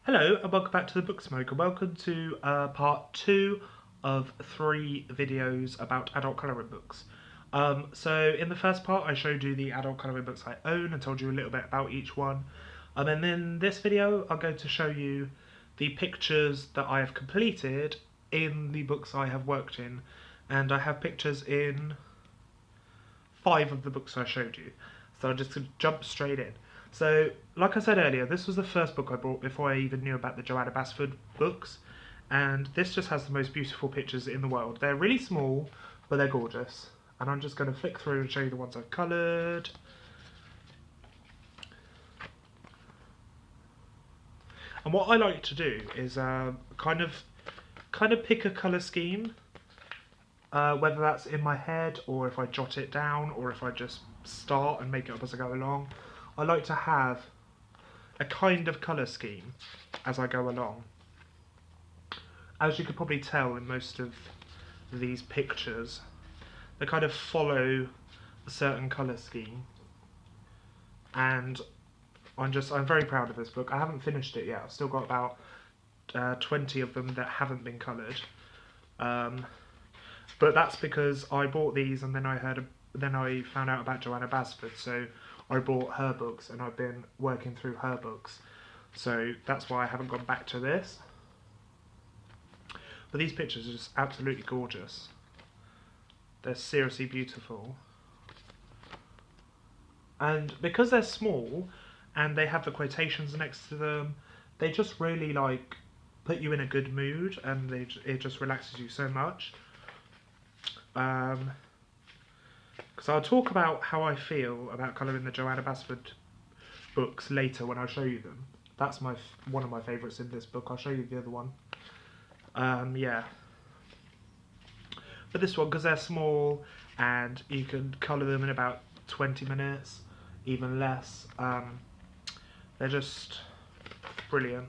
Hello and welcome back to the Book Smoke, and welcome to part 2 of 3 videos about adult colouring books. So in the first part I showed you the adult colouring books I own and told you a little bit about each one. And in this video I'm going to show you the pictures that I have completed in the books I have worked in. And I have pictures in 5 of the books I showed you. So I'll just jump straight in. So, like I said earlier, this was the first book I bought before I even knew about the Johanna Basford books, and this just has the most beautiful pictures in the world. They're really small, but they're gorgeous. And I'm just going to flick through and show you the ones I've coloured. And what I like to do is kind of pick a colour scheme, whether that's in my head or if I jot it down or if I just start and make it up as I go along. I like to have a kind of colour scheme as I go along. As you could probably tell in most of these pictures, they kind of follow a certain colour scheme. And I'm very proud of this book. I haven't finished it yet. I've still got about 20 of them that haven't been coloured. But that's because I bought these and then I found out about Johanna Basford, so I bought her books and I've been working through her books. So that's why I haven't gone back to this. But these pictures are just absolutely gorgeous. They're seriously beautiful. And because they're small and they have the quotations next to them, they just really put you in a good mood, and it just relaxes you so much. Because I'll talk about how I feel about colouring the Johanna Basford books later when I show you them. That's one of my favourites in this book. I'll show you the other one. Yeah. But this one, because they're small and you can colour them in about 20 minutes, even less, they're just brilliant.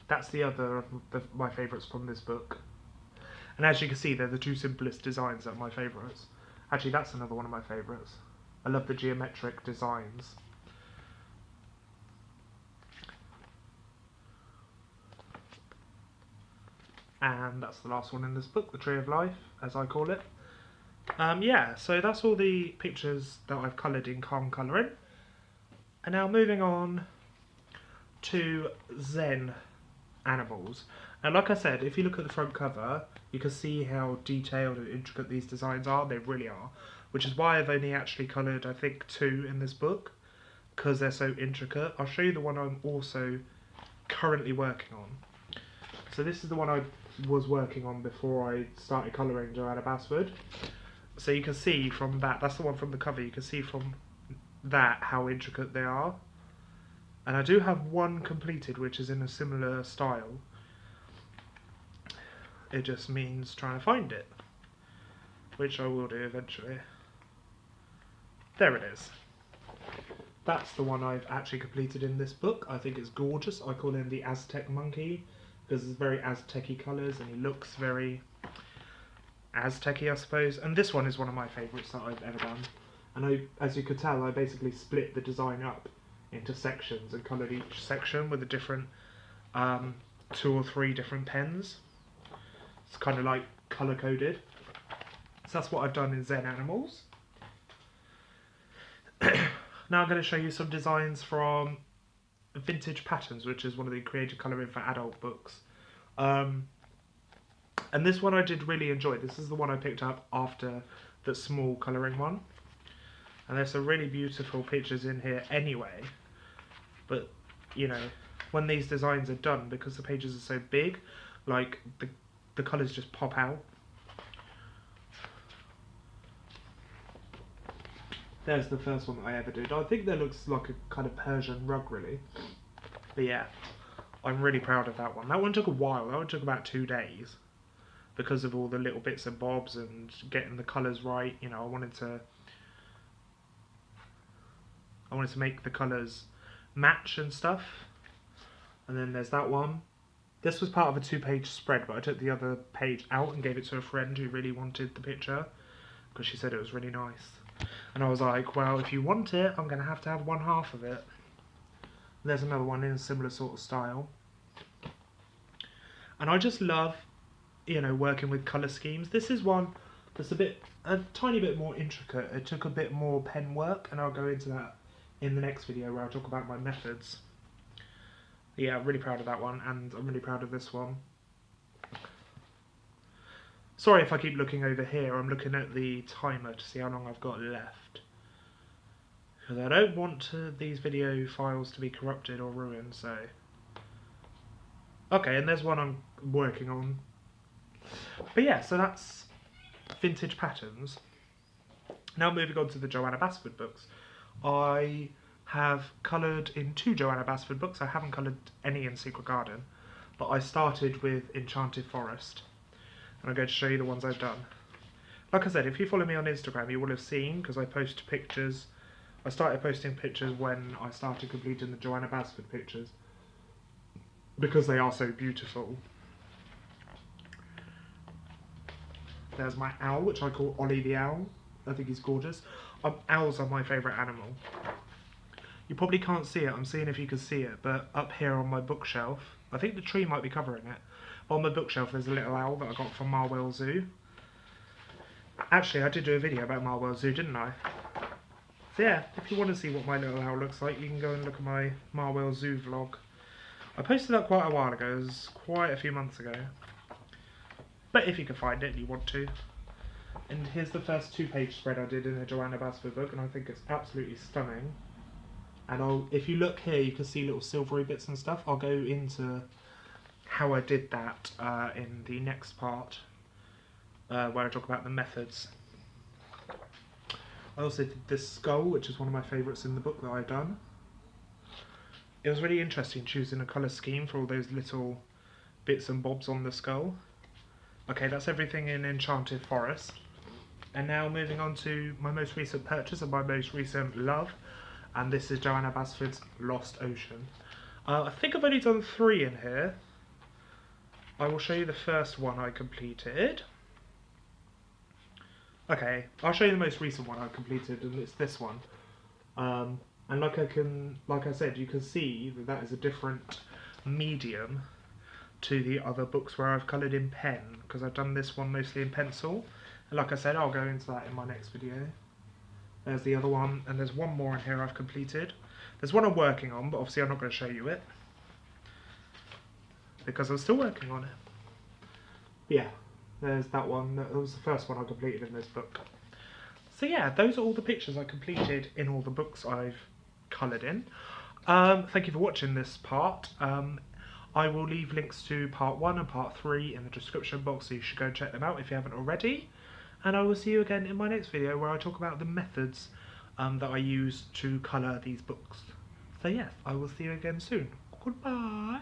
That's the other of my favourites from this book. And as you can see, they're the two simplest designs that are my favourites. Actually, that's another one of my favourites. I love the geometric designs. And that's the last one in this book, the Tree of Life, as I call it. Yeah, so that's all the pictures that I've coloured in calm colouring. And now moving on to Zen Animals. And like I said, if you look at the front cover, you can see how detailed and intricate these designs are. They really are. Which is why I've only actually coloured, I think, 2 in this book, because they're so intricate. I'll show you the one I'm also currently working on. So this is the one I was working on before I started colouring Johanna Basford. So you can see from that's the one from the cover, you can see from that how intricate they are. And I do have one completed which is in a similar style. It just means trying to find it, which I will do eventually. There it is. That's the one I've actually completed in this book. I think it's gorgeous. I call him the Aztec monkey because it's very Aztec-y colours and he looks very Aztec-y, I suppose. And this one is one of my favourites that I've ever done. And as you could tell, I basically split the design up into sections and coloured each section with a different 2 or 3 different pens. It's kind of like colour coded. So that's what I've done in Zen Animals. Now I'm going to show you some designs from Vintage Patterns, which is one of the creative colouring for adult books. And this one I did really enjoy. This is the one I picked up after the small colouring one. And there's some really beautiful pictures in here anyway. But, you know, when these designs are done, because the pages are so big, the colours just pop out. There's the first one that I ever did. I think that looks like a kind of Persian rug, really. But yeah, I'm really proud of that one. That one took a while. That one took about 2 days because of all the little bits and bobs and getting the colours right. You know, I wanted to make the colours match and stuff. And then there's that one. This was part of a 2-page spread, but I took the other page out and gave it to a friend who really wanted the picture because she said it was really nice. And I was like, well, if you want it, I'm going to have one half of it. There's another one in a similar sort of style. And I just love, you know, working with colour schemes. This is one that's a tiny bit more intricate. It took a bit more pen work, and I'll go into that in the next video where I talk about my methods. Yeah, I'm really proud of that one, and I'm really proud of this one. Sorry if I keep looking over here, I'm looking at the timer to see how long I've got left. Because I don't want these video files to be corrupted or ruined, so... Okay, and there's one I'm working on. But yeah, so that's vintage patterns. Now moving on to the Johanna Basford books. I have coloured in 2 Johanna Basford books. I haven't coloured any in Secret Garden, but I started with Enchanted Forest. And I'm going to show you the ones I've done. Like I said, if you follow me on Instagram, you will have seen, because I post pictures. I started posting pictures when I started completing the Johanna Basford pictures, because they are so beautiful. There's my owl, which I call Ollie the Owl. I think he's gorgeous. Owls are my favourite animal. You probably can't see it, I'm seeing if you can see it, but up here on my bookshelf, I think the tree might be covering it. On my bookshelf there's a little owl that I got from Marwell Zoo. Actually, I did do a video about Marwell Zoo, didn't I? So yeah, if you want to see what my little owl looks like, you can go and look at my Marwell Zoo vlog. I posted that quite a while ago, it was quite a few months ago. But if you can find it and you want to. And here's the first 2-page spread I did in the Johanna Basford book, and I think it's absolutely stunning. And if you look here, you can see little silvery bits and stuff. I'll go into how I did that in the next part, where I talk about the methods. I also did this skull, which is one of my favourites in the book that I've done. It was really interesting choosing a colour scheme for all those little bits and bobs on the skull. Okay, that's everything in Enchanted Forest. And now moving on to my most recent purchase and my most recent love. And this is Johanna Basford's Lost Ocean. I think I've only done 3 in here. I will show you the first one I completed. Okay, I'll show you the most recent one I completed, and it's this one. And like I said, you can see that is a different medium to the other books where I've coloured in pen, because I've done this one mostly in pencil. And like I said, I'll go into that in my next video. There's the other one, and there's one more in here I've completed. There's one I'm working on, but obviously I'm not going to show you it, because I'm still working on it. But yeah, there's that one. That was the first one I completed in this book. So yeah, those are all the pictures I completed in all the books I've coloured in. Thank you for watching this part. I will leave links to part 1 and part 3 in the description box, so you should go check them out if you haven't already. And I will see you again in my next video, where I talk about the methods that I use to colour these books. So yes, I will see you again soon. Goodbye.